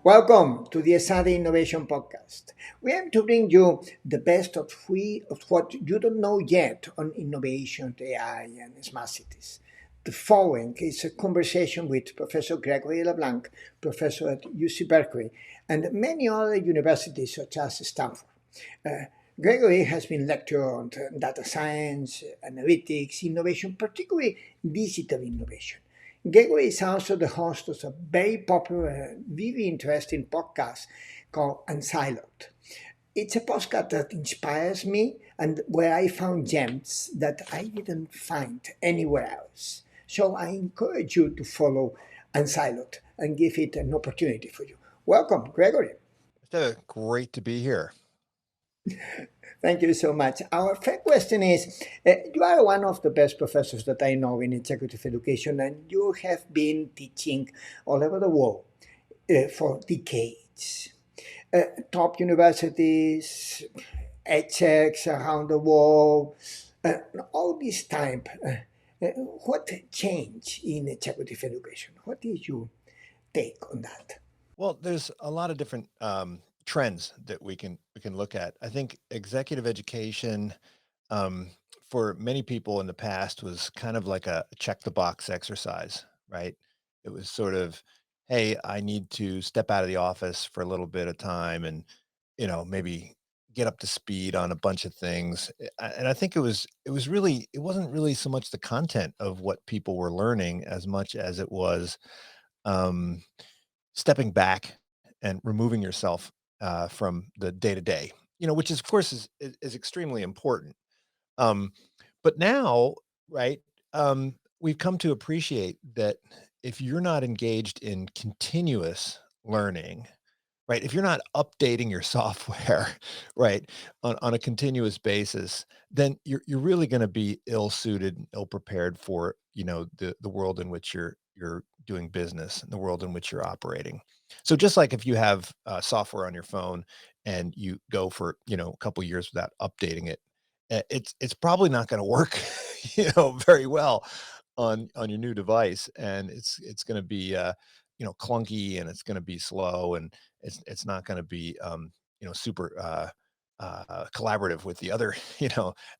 Welcome to the Esade Innovation Podcast. We aim to bring you the best of what you don't know yet on innovation, AI, and smart cities. The following is a conversation with Professor Gregory LaBlanc, professor at UC Berkeley, and many other universities such as Stanford. Uh, Gregory has been lecturer on data science, analytics, innovation, particularly digital innovation. Gregory is also the host of a very popular, very interesting podcast called Unsiloed. It's a podcast that inspires me and where I found gems that I didn't find anywhere else. So I encourage you to follow Unsiloed and give it an opportunity for you. Welcome, Gregory. Esteve, great to be here. Thank you so much. Our first question is you are one of the best professors that I know in executive education, and you have been teaching all over the world for decades. Top universities, HECs around the world, uh, all this time. What changed in executive education? What is your take on that? Well, there's a lot of different trends that we can look at. I think executive education um, for many people in the past was kind of like a check the box exercise, right? It was sort of, hey, I need to step out of the office for a little bit of time and maybe get up to speed on a bunch of things. And I think it wasn't really so much the content of what people were learning as much as it was um, stepping back and removing yourself from the day to day, which is, of course, is extremely important. Um, but now, right, we've come to appreciate that if you're not engaged in continuous learning, right, if you're not updating your software, right, on a continuous basis, then you're really going to be ill suited, ill prepared for the world in which you're doing business and the world in which you're operating. So just like if you have software on your phone and you go for a couple years without updating it, it's probably not going to work very well on your new device, and it's going to be clunky, and it's going to be slow, and it's not going to be super collaborative with the other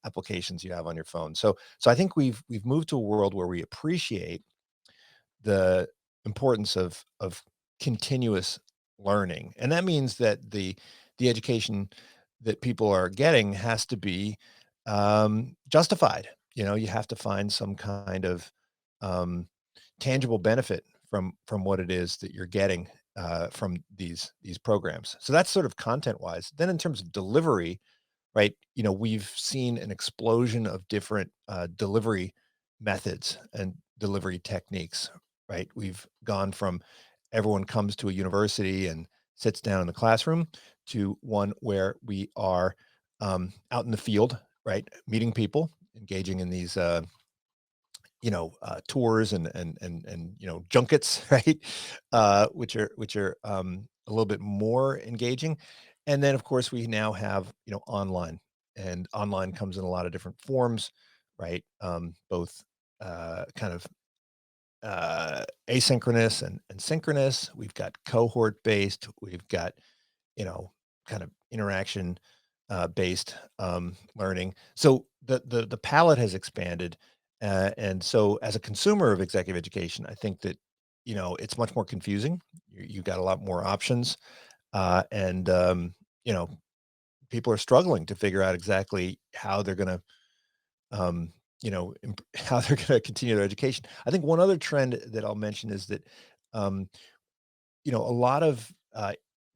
applications you have on your phone. So I think we've moved to a world where we appreciate the importance of continuous learning, and that means that the education that people are getting has to be justified. You have to find some kind of um, tangible benefit from what it is that you're getting from these programs. So that's sort of content wise. Then in terms of delivery, right? We've seen an explosion of different delivery methods and delivery techniques, right? We've gone from everyone comes to a university and sits down in the classroom to one where we are out in the field, right? Meeting people, engaging in these tours and junkets, right? Which are a little bit more engaging. And then of course we now have, online, and online comes in a lot of different forms, right? Both kind of asynchronous and synchronous. We've got cohort based. We've got, kind of interaction based learning. So the palette has expanded, and so as a consumer of executive education, I think that it's much more confusing. You got a lot more options, and you know people are struggling to figure out exactly how they're going to how they're going to continue their education. I think one other trend that I'll mention is that um, a lot of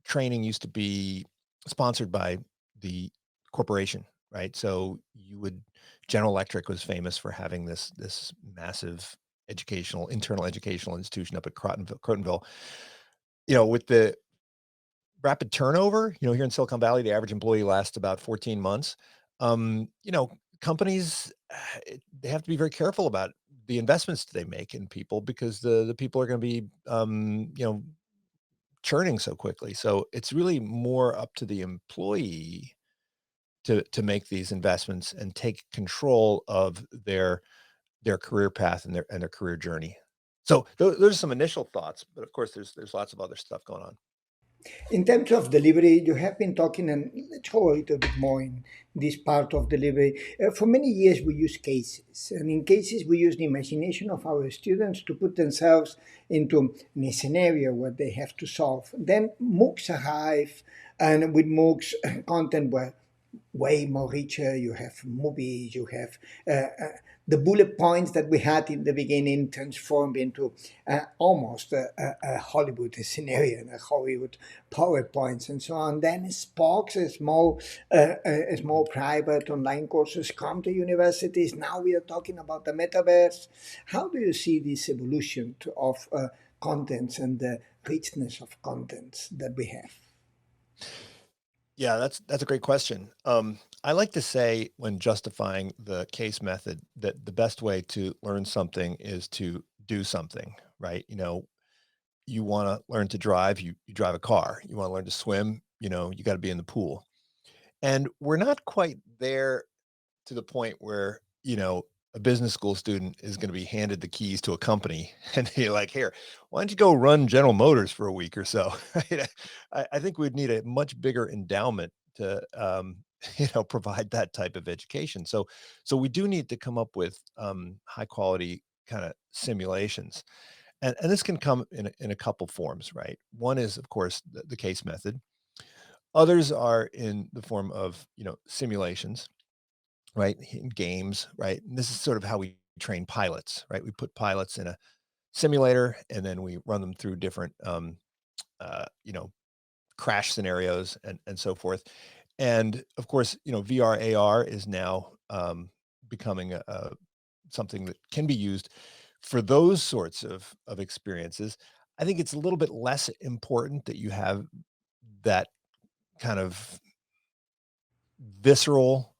training used to be sponsored by the corporation, right? So you would General Electric was famous for having this massive internal educational institution up at Crotonville. With the rapid turnover, here in Silicon Valley, the average employee lasts about 14 months. Companies they have to be very careful about the investments that they make in people because the people are going to be churning so quickly. So it's really more up to the employee to make these investments and take control of their career path and their career journey. So those are some initial thoughts, but of course there's lots of other stuff going on. In terms of delivery, you have been talking, and let's go a little bit more in this part of delivery. For many years, we use cases, and in cases, we use the imagination of our students to put themselves into a scenario where they have to solve. Then MOOCs arrive, and with MOOCs, content were way more richer. You have movies, you have the bullet points that we had in the beginning transformed into almost a Hollywood scenario and a Hollywood PowerPoints and so on. Then Sparks, small private online courses come to universities. Now we are talking about the metaverse. How do you see this evolution of contents and the richness of contents that we have? Yeah, that's a great question. I like to say when justifying the case method that the best way to learn something is to do something, right? You want to learn to drive, you drive a car. You want to learn to swim, you got to be in the pool. And we're not quite there to the point where, a business school student is going to be handed the keys to a company and you're like, here, why don't you go run General Motors for a week or so? Right? I think we'd need a much bigger endowment to, provide that type of education. So we do need to come up with high quality kind of simulations. And this can come in a couple forms, right? One is, of course, the case method. Others are in the form of, simulations, right? In games, right? And this is sort of how we train pilots, right? We put pilots in a simulator and then we run them through different, uh, you know, crash scenarios and so forth. And of course, VR AR is now becoming something that can be used for those sorts of experiences. I think it's a little bit less important that you have that kind of visceral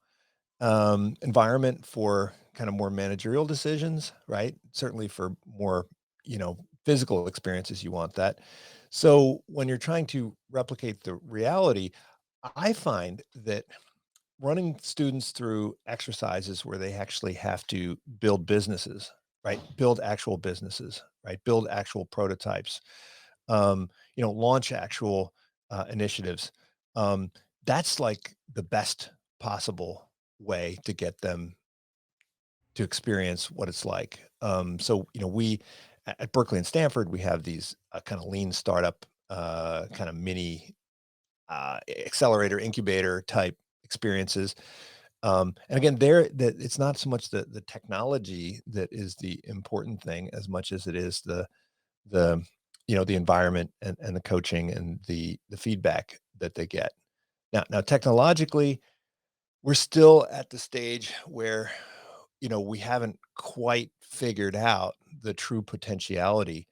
environment for kind of more managerial decisions, right? Certainly for more, physical experiences, you want that. So when you're trying to replicate the reality, I find that running students through exercises where they actually have to build businesses, right? Build actual businesses, right? Build actual prototypes, launch actual initiatives. Um, that's like the best possible way to get them to experience what it's like. So, we at Berkeley and Stanford, we have these kind of lean startup, kind of mini accelerator incubator type experiences. And again, there that it's not so much the technology that is the important thing as much as it is the the environment and the coaching and the feedback that they get. Now technologically, we're still at the stage where we haven't quite figured out the true potentiality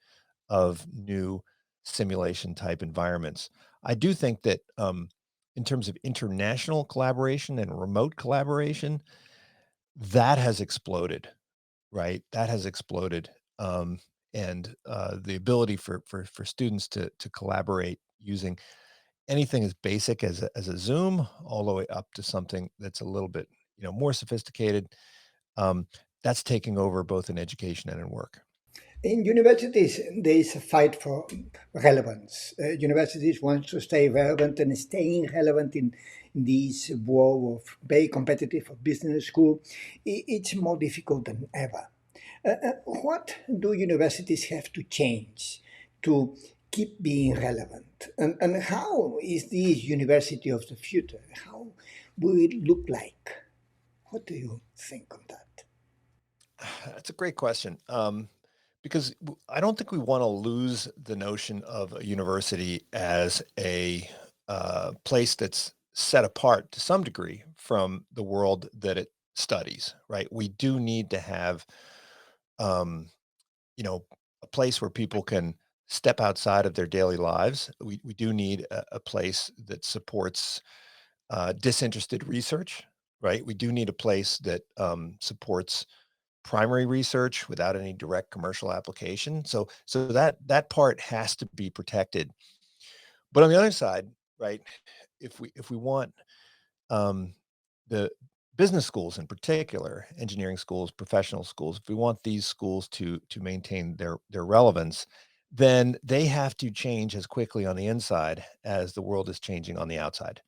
of new simulation type environments. I do think that in terms of international collaboration and remote collaboration, that has exploded, right? That has exploded. And the ability for students to collaborate using anything as basic as a Zoom all the way up to something that's a little bit more sophisticated. Um, that's taking over both in education and in work. In universities, there is a fight for relevance. Universities want to stay relevant, and staying relevant in this world of very competitive of business school, it's more difficult than ever. What do universities have to change to keep being relevant? And how is this university of the future? How will it look like? What do you think on that? That's a great question. Because I don't think we want to lose the notion of a university as a place that's set apart to some degree from the world that it studies, right? We do need to have, um, a place where people can step outside of their daily lives. We do need a place that supports disinterested research, right? We do need a place that supports primary research without any direct commercial application. So that part has to be protected. But on the other side, right, if we want um, the business schools in particular, engineering schools, professional schools, if we want these schools to maintain their relevance, then they have to change as quickly on the inside as the world is changing on the outside,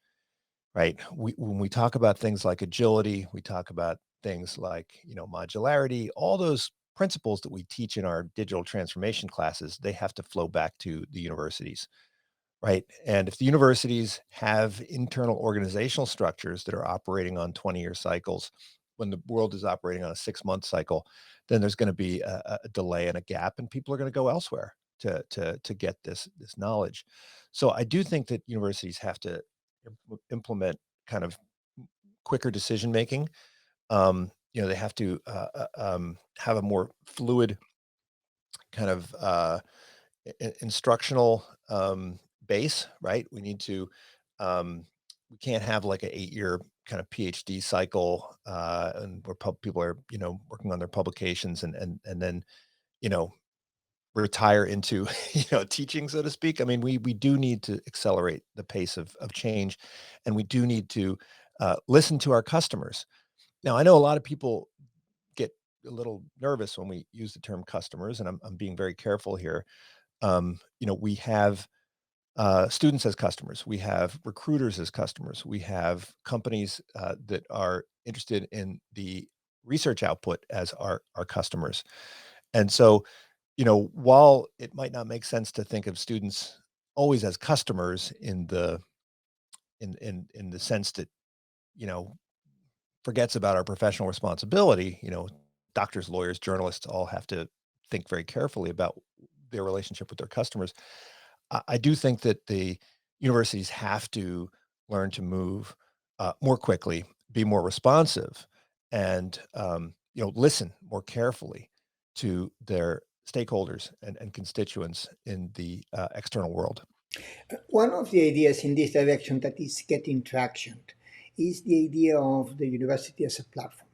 right? When we talk about things like agility, we talk about things like, modularity, all those principles that we teach in our digital transformation classes, they have to flow back to the universities. Right. And if the universities have internal organizational structures that are operating on 20-year cycles, when the world is operating on a 6-month cycle, then there's going to be a delay and a gap, and people are going to go elsewhere to get this knowledge. So I do think that universities have to implement kind of quicker decision making. They have to have a more fluid kind of instructional base, right? Um, we can't have like an 8-year kind of PhD cycle, and where people are, working on their publications and then, you know, retire into, teaching, so to speak. I mean, we do need to accelerate the pace of change, and we do need to listen to our customers. Now, I know a lot of people get a little nervous when we use the term customers, and I'm being very careful here. We have students as customers, we have recruiters as customers, we have companies that are interested in the research output as our customers. And so, while it might not make sense to think of students always as customers in the sense that, you know, forgets about our professional responsibility, doctors, lawyers, journalists all have to think very carefully about their relationship with their customers. I do think that the universities have to learn to move more quickly, be more responsive, and listen more carefully to their stakeholders and constituents in the external world. One of the ideas in this direction that is getting traction is the idea of the university as a platform,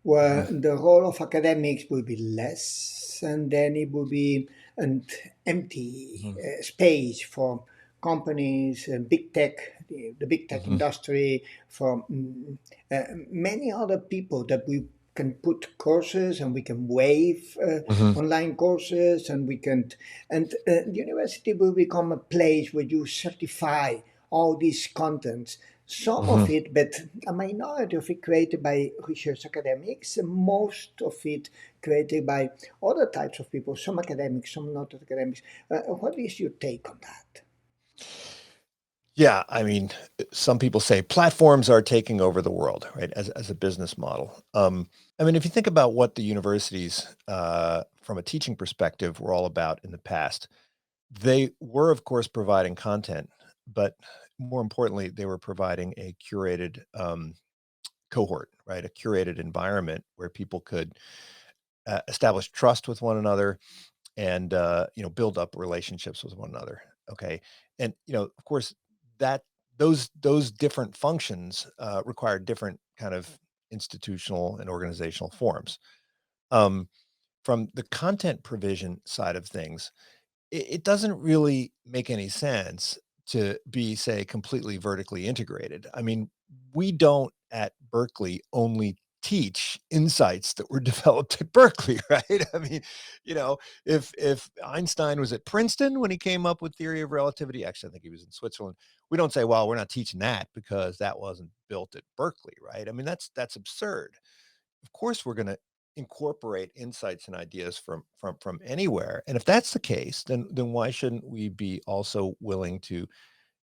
where Mhm, the role of academics will be less, and then it will be an empty mhm, space for companies, big tech, the big tech mhm, industry, for many other people that we can put courses and we can waive mhm, online courses and we can and the university will become a place where you certify all these contents, some mhm. of it, but a minority of it created by research academics, and most of it created by other types of people, some academics, some not academics. What is your take on that? Yeah, I mean, some people say platforms are taking over the world, right, as a business model. I mean, if you think about what the universities, from a teaching perspective, were all about in the past, they were, of course, providing content, but more importantly, they were providing a curated cohort, right, a curated environment where people could establish trust with one another and build up relationships with one another. Okay, and of course, that those different functions require different kind of institutional and organizational forms. um, from the content provision side of things, it doesn't really make any sense to be, say, completely vertically integrated. I mean, we don't at Berkeley only teach insights that were developed at Berkeley, right? I mean, you know, if Einstein was at Princeton when he came up with theory of relativity, actually, I think he was in Switzerland. We don't say, well, we're not teaching that because that wasn't built at Berkeley, right? I mean, that's absurd. Of course we're going to incorporate insights and ideas from anywhere, and if that's the case, then why shouldn't we be also willing to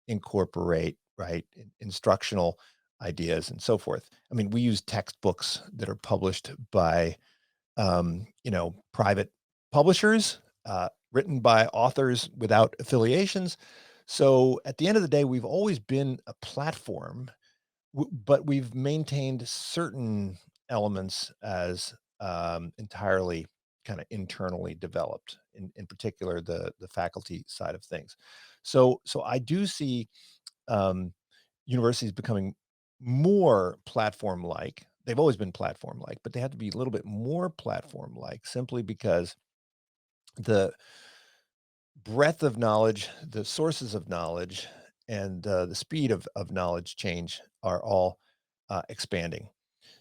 incorporate, right, instructional ideas and so forth? I mean, we use textbooks that are published by private publishers, written by authors without affiliations. So at the end of the day, we've always been a platform, but we've maintained certain elements as entirely kind of internally developed, in particular the faculty side of things. So I do see um, universities becoming more platform like. They've always been platform like, but they have to be a little bit more platform like, simply because the breadth of knowledge, the sources of knowledge, and the speed of knowledge change are all expanding.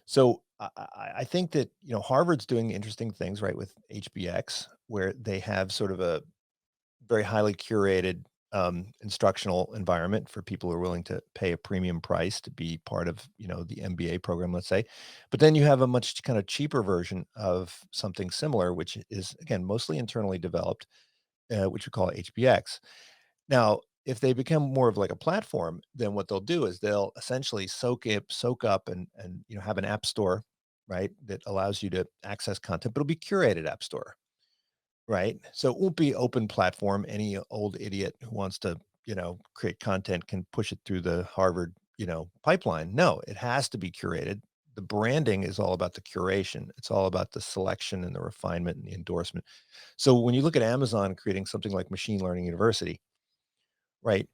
So I think that Harvard's doing interesting things, right, with HBX, where they have sort of a very highly curated instructional environment for people who are willing to pay a premium price to be part of, the MBA program, let's say. But then you have a much kind of cheaper version of something similar, which is again mostly internally developed, which we call HBX. Now, if they become more of like a platform, then what they'll do is they'll essentially soak up and have an app store, right, that allows you to access content, but it'll be curated app store, right? So it won't be open platform. Any old idiot who wants to, create content can push it through the Harvard, pipeline. No, it has to be curated. The branding is all about the curation. It's all about the selection and the refinement and the endorsement. So when you look at Amazon creating something like Machine Learning University, right?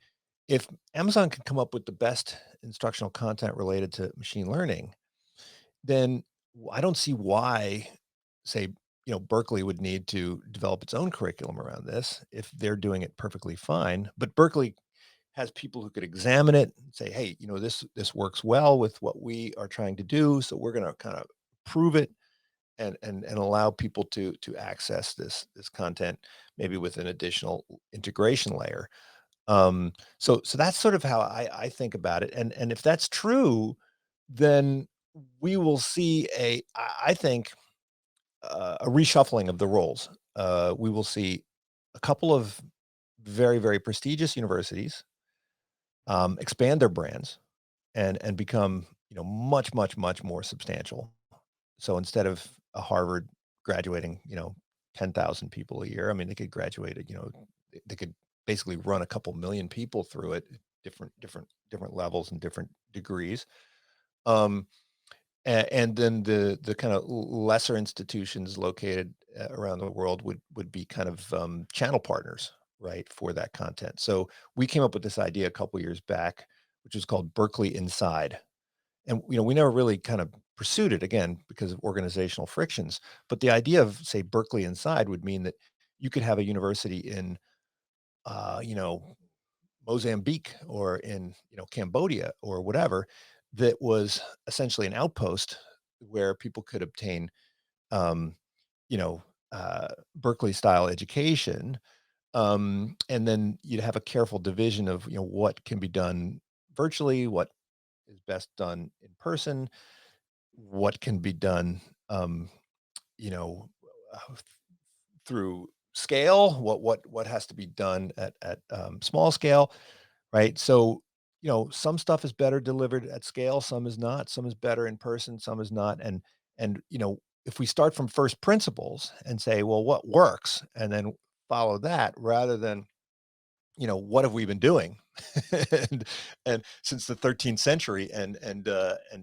If Amazon can come up with the best instructional content related to machine learning, then I don't see why, say, Berkeley would need to develop its own curriculum around this if they're doing it perfectly fine. But Berkeley has people who could examine it and say, hey, this works well with what we are trying to do. So we're going to kind of prove it and allow people to access this content, maybe with an additional integration layer. So that's sort of how I think about it, and if that's true, then we will see I think, a reshuffling of the roles. We will see a couple of very, very prestigious universities, expand their brands and become, much, much, much more substantial. So instead of a Harvard graduating, 10,000 people a year, I mean, they could graduate at, they could basically run a couple million people through it, different levels and different degrees. Um, and then the kind of lesser institutions located around the world would be kind of channel partners, right, for that content. So we came up with this idea a couple years back, which was called Berkeley Inside, and we never really kind of pursued it again because of organizational frictions. But the idea of say Berkeley Inside would mean that you could have a university in uh, you know Mozambique or in Cambodia or whatever that was essentially an outpost where people could obtain um, you know Berkeley style education, and then you'd have a careful division of what can be done virtually, what is best done in person, what can be done, you know, uh, through scale, what has to be done at small scale, right? So, some stuff is better delivered at scale, some is not, some is better in person, some is not, and if we start from first principles and say, well, what works, and then follow that rather than what have we been doing? and and since the 13th century and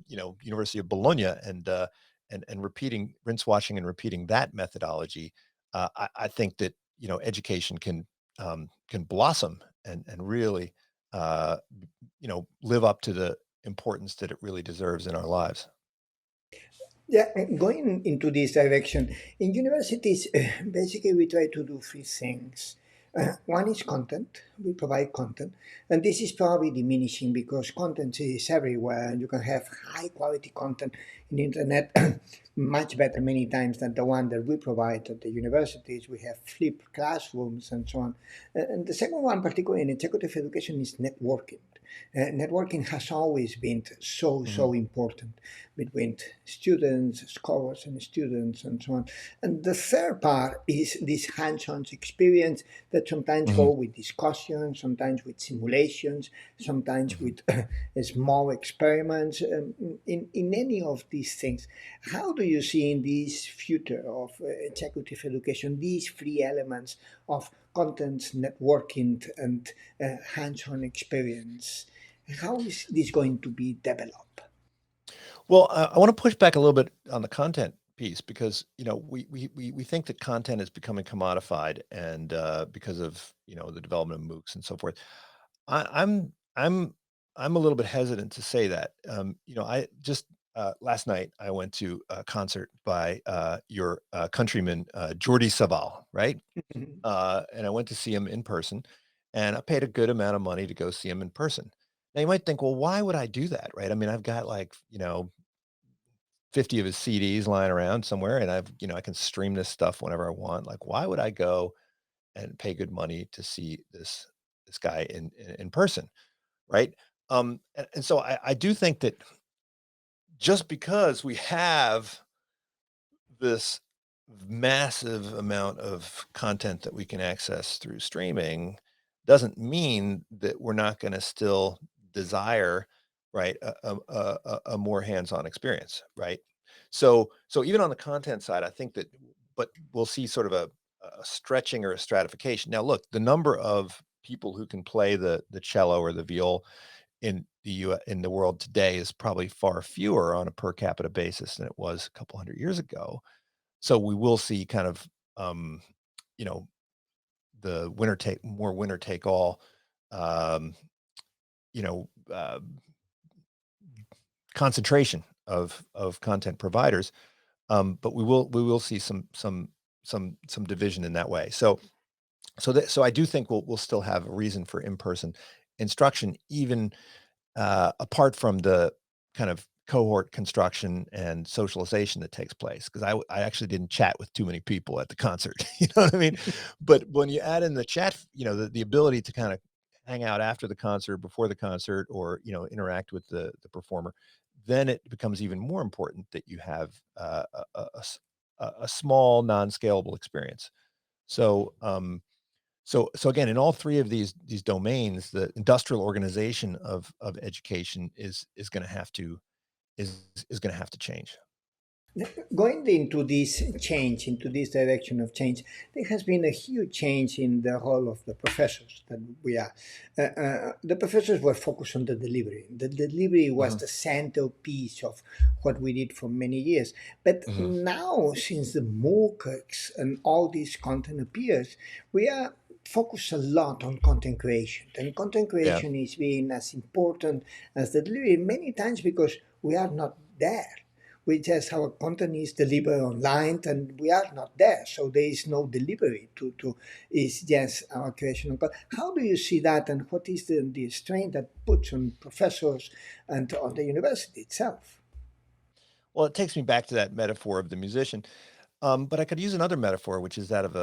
University of Bologna and repeating rinse, washing, and repeating that methodology, I think that education can blossom and really live up to the importance that it really deserves in our lives. Yeah, going into this direction, in universities, basically we try to do three things. One is content. We provide content, and this is probably diminishing because content is everywhere, and you can have high quality content in the internet, much better many times than the one that we provide at the universities. We have flipped classrooms and so on. And the second one, particularly in executive education, is networking. Networking has always been so Mhm, important between students, scholars, and students, and so on. And the third part is this hands-on experience that sometimes mhm, go with discussion, sometimes with simulations, sometimes mhm. with small experiments. In any of these things, how do you see in this future of executive education these three elements of content, networking, and hands-on experience? How is this going to be developed? Well, I want to push back a little bit on the content piece because we think that content is becoming commodified, and because of the development of MOOCs and so forth. I, I'm I'm I'm a little bit hesitant to say that. I just last night I went to a concert by your countryman Jordi Savall, right? And I went to see him in person, and I paid a good amount of money to go see him in person. Now you might think, well, why would I do that, right? I mean, I've got like 50 of his CDs lying around somewhere, and I can stream this stuff whenever I want. Like, why would I go and pay good money to see this guy in person, right? And so I do think that just because we have this massive amount of content that we can access through streaming doesn't mean that we're not going to still desire, right, a more hands-on experience, right? So even on the content side, I think that, but we'll see sort of a stretching or a stratification. Now, look, the number of people who can play the cello or the viol in the world today is probably far fewer on a per capita basis than it was a couple hundred years ago. So we will see kind of, um, you know, the winner take all, um, you know, concentration of content providers. But we will see some division in that way. So I do think we'll still have a reason for in-person instruction, even apart from the kind of cohort construction and socialization that takes place, because I actually didn't chat with too many people at the concert, you know what I mean? But when you add in the chat, the ability to kind of hang out after the concert, before the concert, or, interact with the performer, then it becomes even more important that you have a small non-scalable experience. So, so again, in all three of these domains, the industrial organization of education is going to have to is going to have to change. Going into this change, into this direction of change, there has been a huge change in the role of the professors that we are. The professors were focused on the delivery. The delivery was Mhm, the centerpiece of what we did for many years. But mhm. now, since the MOOCs and all this content appears, we are focused a lot on content creation. And content Yeah. creation is being as important as the delivery many times because we are not there. We just our content is delivered online and we are not there, so there is no delivery to it's just our creation of content. How do you see that, and what is the strain that puts on professors and on the university itself? Well, it takes me back to that metaphor of the musician, but I could use another metaphor, which is that of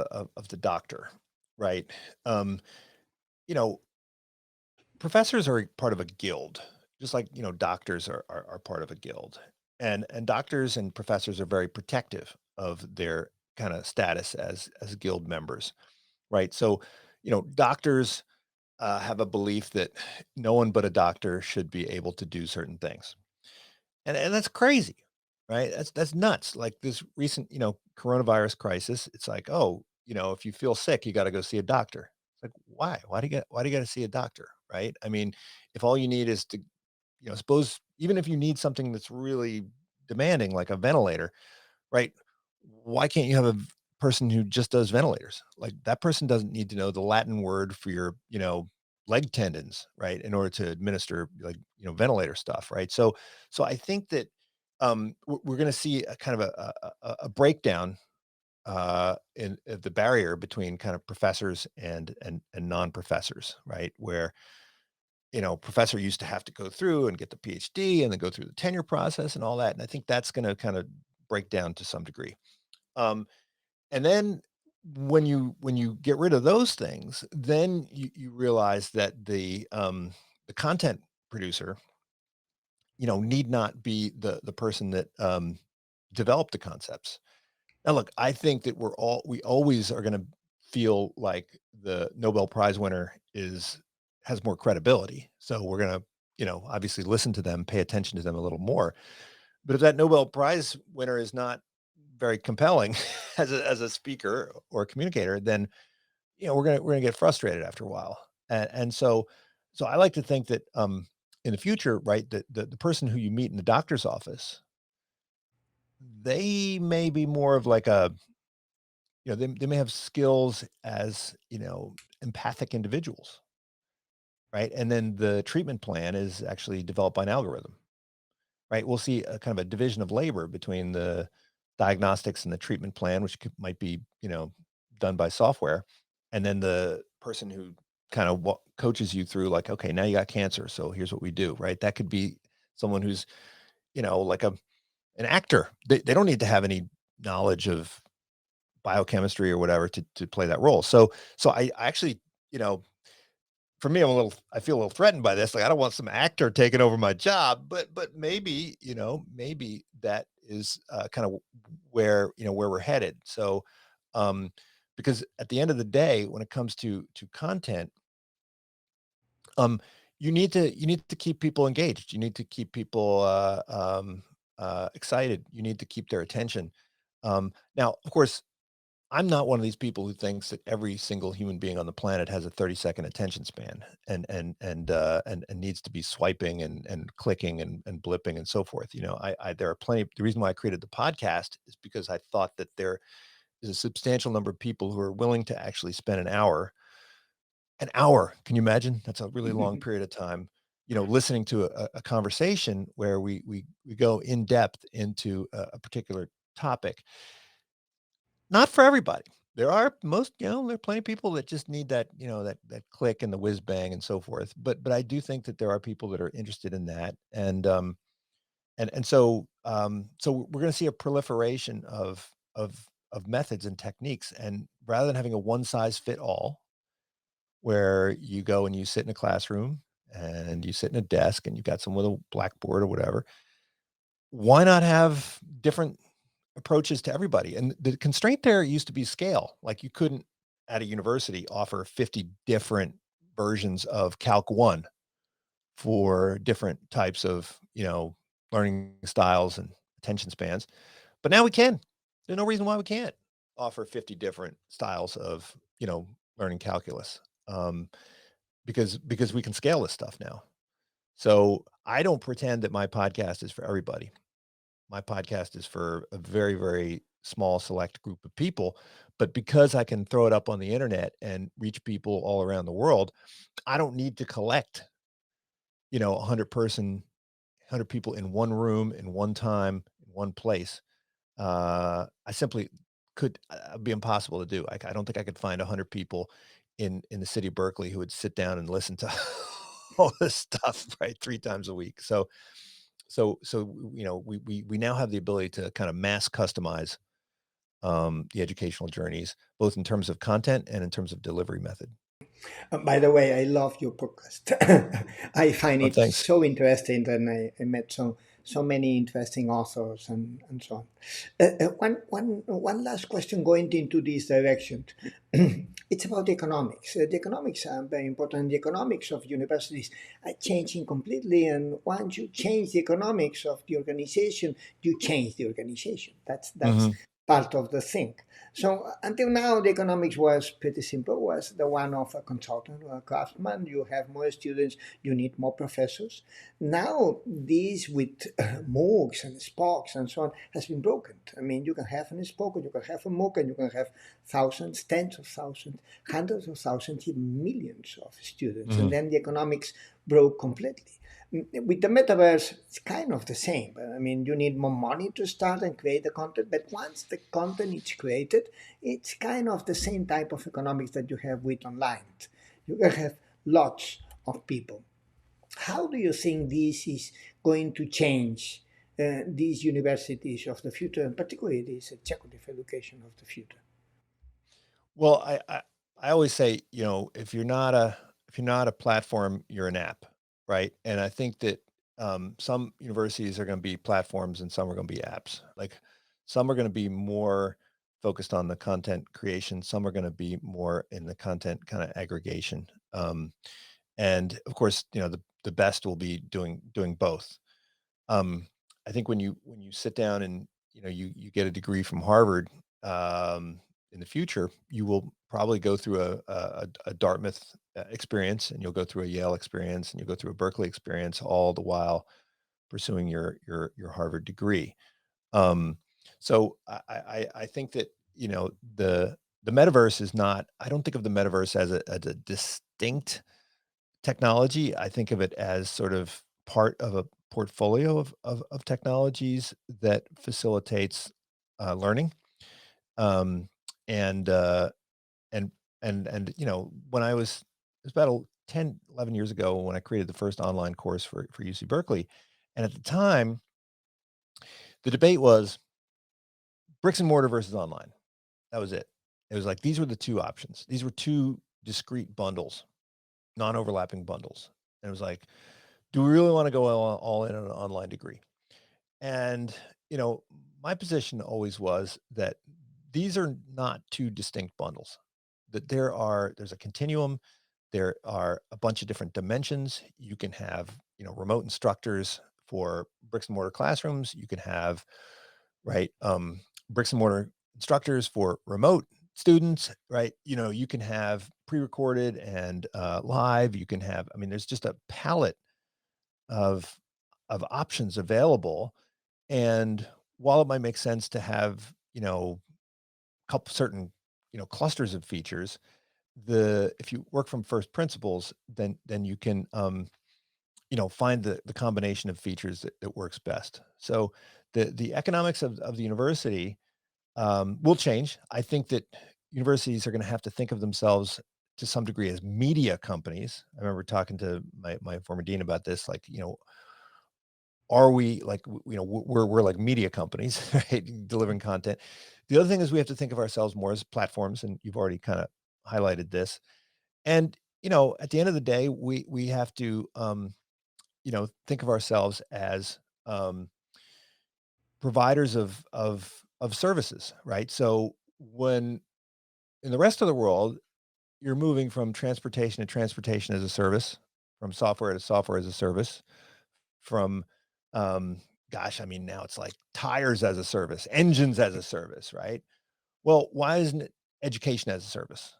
the doctor, right? Um, you know, Professors are part of a guild, just like, doctors are part of a guild. And doctors and professors are very protective of their kind of status as guild members, right? So, doctors have a belief that no one but a doctor should be able to do certain things. And that's crazy, right? That's nuts. Like this recent, coronavirus crisis, it's like, oh, if you feel sick, you got to go see a doctor. It's like, why? Why do you got to see a doctor, right? I mean, if all you need is to, suppose even if you need something that's really demanding, like a ventilator, right? Why can't you have a person who just does ventilators? Like that person doesn't need to know the Latin word for your, leg tendons, right? In order to administer like, ventilator stuff, right? So I think that we're going to see a kind of a breakdown in the barrier between kind of professors and non-professors, right? Where professor used to have to go through and get the PhD and then go through the tenure process and all that, and I think that's going to kind of break down to some degree. Um, and then when you get rid of those things, then you realize that the content producer, need not be the person that developed the concepts. Now, look, I think that we always are going to feel like the Nobel Prize winner has more credibility. So we're going to, obviously listen to them, pay attention to them a little more. But if that Nobel Prize winner is not very compelling as a speaker or a communicator, then we're gonna get frustrated after a while. And so I like to think that in the future, right, that the person who you meet in the doctor's office, they may be more of like they may have skills as empathic individuals, right? And then the treatment plan is actually developed by an algorithm. Right, we'll see a kind of a division of labor between the diagnostics and the treatment plan, which might be, done by software, and then the person who kind of coaches you through, like, okay, now you got cancer, so here's what we do, right? That could be someone who's, like an actor. They don't need to have any knowledge of biochemistry or whatever to play that role. So I actually, you know, for me, I feel a little threatened by this. Like, I don't want some actor taking over my job, but maybe, maybe that is kind of where we're headed. So, um, because at the end of the day, when it comes to content, um, you need to keep people engaged. You need to keep people excited. You need to keep their attention. Now, of course, I'm not one of these people who thinks that every single human being on the planet has a 30-second attention span and needs to be swiping and clicking and blipping and so forth. I there are plenty. The reason why I created the podcast is because I thought that there is a substantial number of people who are willing to actually spend an hour. An hour, can you imagine? That's a really long period of time, listening to a conversation where we go in depth into a particular topic. Not for everybody. There are plenty of people that just need that, that click and the whiz bang and so forth. But I do think that there are people that are interested in that. And so we're going to see a proliferation of methods and techniques. And rather than having a one size fit all, where you go and you sit in a classroom and you sit in a desk and you've got someone with a blackboard or whatever, why not have different approaches to everybody? And the constraint there used to be scale. Like, you couldn't at a university offer 50 different versions of Calc 1 for different types of, learning styles and attention spans. But now we can. There's no reason why we can't offer 50 different styles of, learning calculus. Because we can scale this stuff now. So I don't pretend that my podcast is for everybody. My podcast is for a very, very small select group of people. But because I can throw it up on the internet and reach people all around the world, I don't need to collect, 100 people in one room, in one time, in one place. I simply could be impossible to do. I don't think I could find 100 people in the city of Berkeley who would sit down and listen to all this stuff, right, 3 times a week. We now have the ability to kind of mass customize, the educational journeys, both in terms of content and in terms of delivery method. By the way, I love your podcast. I find Oh, it thanks. so interesting, and I met so many interesting authors and so on. One last question going into this direction. It's about economics. The economics are very important. The economics of universities are changing completely, and once you change the economics of the organization, you change the organization. That's Mhm. part of the thing. So until now, the economics was pretty simple. Was the one of a consultant or a craftsman. You have more students, you need more professors. Now, this with MOOCs and SPOCs and so on has been broken. I mean, you can have an SPOC, you can have a MOOC, and you can have thousands, tens of thousands, hundreds of thousands, even millions of students. And Mhm. then the economics broke completely. With the metaverse, it's kind of the same. I mean, you need more money to start and create the content, but once the content is created, it's kind of the same type of economics that you have with online. You can have lots of people. How do you think this is going to change these universities of the future, and particularly this executive education of the future? Well, I always say, if you're not a platform, you're an app, right? And I think that, some universities are going to be platforms and some are going to be apps. Like, some are going to be more focused on the content creation. Some are going to be more in the content kind of aggregation. And of course, the best will be doing both. Um, I think when you sit down and you get a degree from Harvard, in the future, you will probably go through a Dartmouth experience, and you'll go through a Yale experience, and you'll go through a Berkeley experience, all the while pursuing your Harvard degree. Um, so I think that the metaverse is not. I don't think of the metaverse as a distinct technology. I think of it as sort of part of a portfolio of technologies that facilitates, learning. Um, and, uh, and when it was about 10, 11 years ago when I created the first online course for UC Berkeley, and at the time, the debate was bricks and mortar versus online. That was it. It was like these were the two options. These were two discrete bundles, non-overlapping bundles. And it was like, do we really want to go all in on an online degree? And, you know, my position always was that these are not two distinct bundles. That there's a continuum, there are a bunch of different dimensions. You can have, remote instructors for bricks and mortar classrooms. You can have, right, bricks and mortar instructors for remote students, right? You can have pre-recorded and live. You can have, I mean, there's just a palette of options available. And while it might make sense to have, couple certain, clusters of features, the if you work from first principles, then you can find the combination of features that works best. So the economics of the university will change. I think that universities are going to have to think of themselves to some degree as media companies. I remember talking to my former dean about this, like, are we like, we're like media companies, right? Delivering content. The other thing is we have to think of ourselves more as platforms, and you've already kind of highlighted this. And, at the end of the day, we have to, think of ourselves as providers of services, right? So when in the rest of the world, you're moving from transportation to transportation as a service, from software to software as a service, from gosh, I mean, now it's like tires as a service, engines as a service, right? Well, why isn't it education as a service?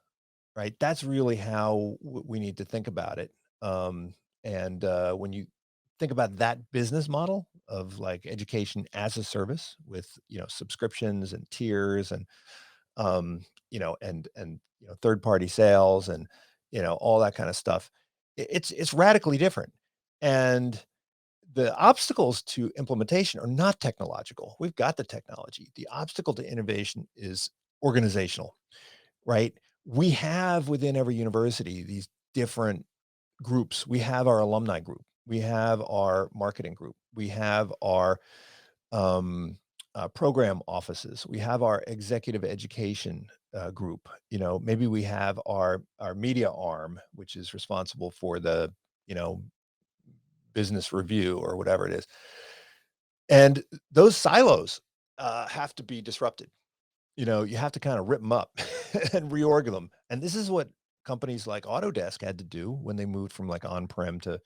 Right? That's really how we need to think about it. And when you think about that business model of like education as a service with subscriptions and tiers and third party sales and all that kind of stuff, it's radically different. And the obstacles to implementation are not technological. We've got the technology. The obstacle to innovation is organizational, right? We have within every university these different groups. We have our alumni group. We have our marketing group. We have our program offices. We have our executive education group. Maybe we have our media arm, which is responsible for the you know business review or whatever it is. And those silos have to be disrupted. You have to kind of rip them up and reorg them. And this is what companies like Autodesk had to do when they moved from like on-prem to,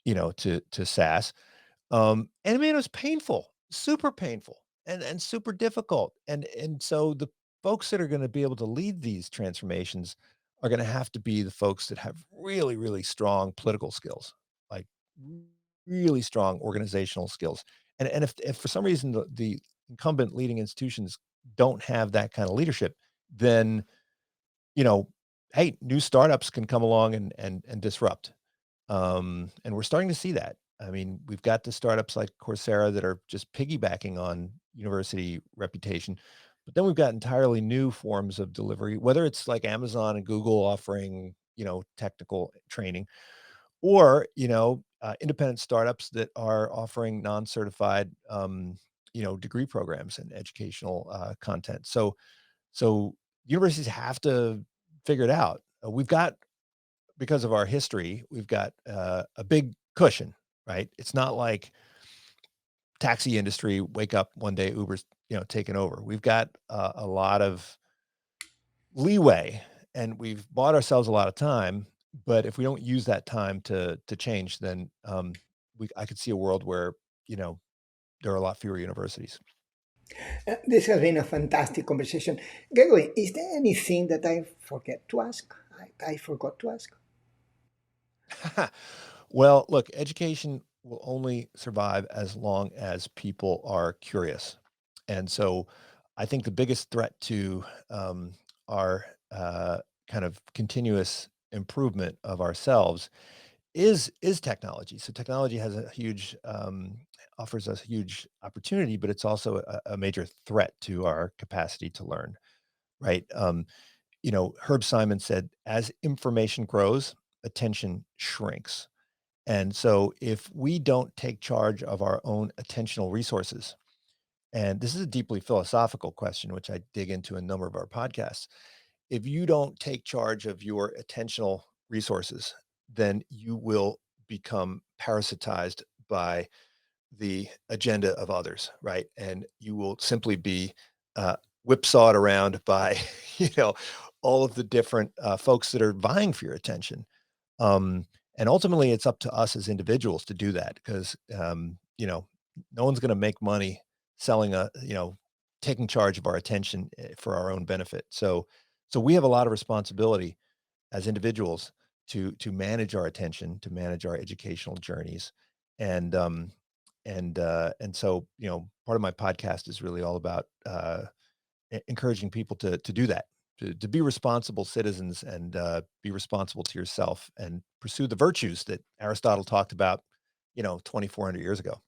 to SaaS. And I mean, it was painful, super painful and super difficult. And so the folks that are going to be able to lead these transformations are going to have to be the folks that have really, really strong political skills, like really strong organizational skills. And if for some reason the incumbent leading institutions don't have that kind of leadership, then, you know, hey, new startups can come along and disrupt. And we're starting to see that. I mean, we've got the startups like Coursera that are just piggybacking on university reputation, but then we've got entirely new forms of delivery, whether it's like Amazon and Google offering, technical training, or independent startups that are offering non-certified degree programs and educational content. So universities have to figure it out. We've got, because of our history, we've got a big cushion, right? It's not like taxi industry, wake up one day, Uber's taken over. We've got a lot of leeway, and we've bought ourselves a lot of time. But if we don't use that time to change, then I could see a world where you know there are a lot fewer universities. This has been a fantastic conversation. Gregory, is there anything that I forget to ask? I forgot to ask. Well, look, education will only survive as long as people are curious. And so I think the biggest threat to our kind of continuous improvement of ourselves is technology. So technology has a huge offers us huge opportunity, but it's also a major threat to our capacity to learn, right? Herb Simon said, as information grows, attention shrinks. And so if we don't take charge of our own attentional resources And this is a deeply philosophical question, which I dig into in a number of our podcasts. If you don't take charge of your attentional resources, then you will become parasitized by the agenda of others, right? And you will simply be uh, whipsawed around by, you know, all of the different folks that are vying for your attention. Um, and ultimately, it's up to us as individuals to do that because, no one's going to make money selling taking charge of our attention for our own benefit. So we have a lot of responsibility as individuals to manage our attention, to manage our educational journeys, and so part of my podcast is really all about encouraging people to do that, to be responsible citizens and be responsible to yourself and pursue the virtues that Aristotle talked about, 2,400 years ago.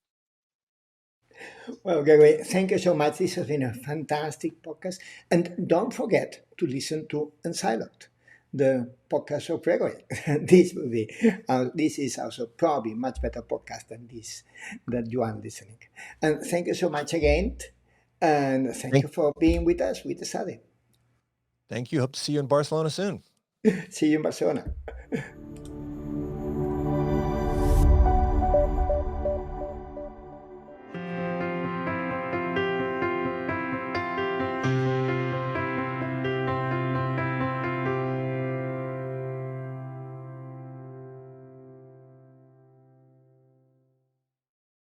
Well, Gregory, thank you so much. This has been a fantastic podcast. And don't forget to listen to Unsiloed, the podcast of Gregory. This is also probably much better podcast than this that you are listening. And thank you so much again. And thank Thank, you for being with us with Esade. thank you. Hope to see you in Barcelona soon. See you in Barcelona.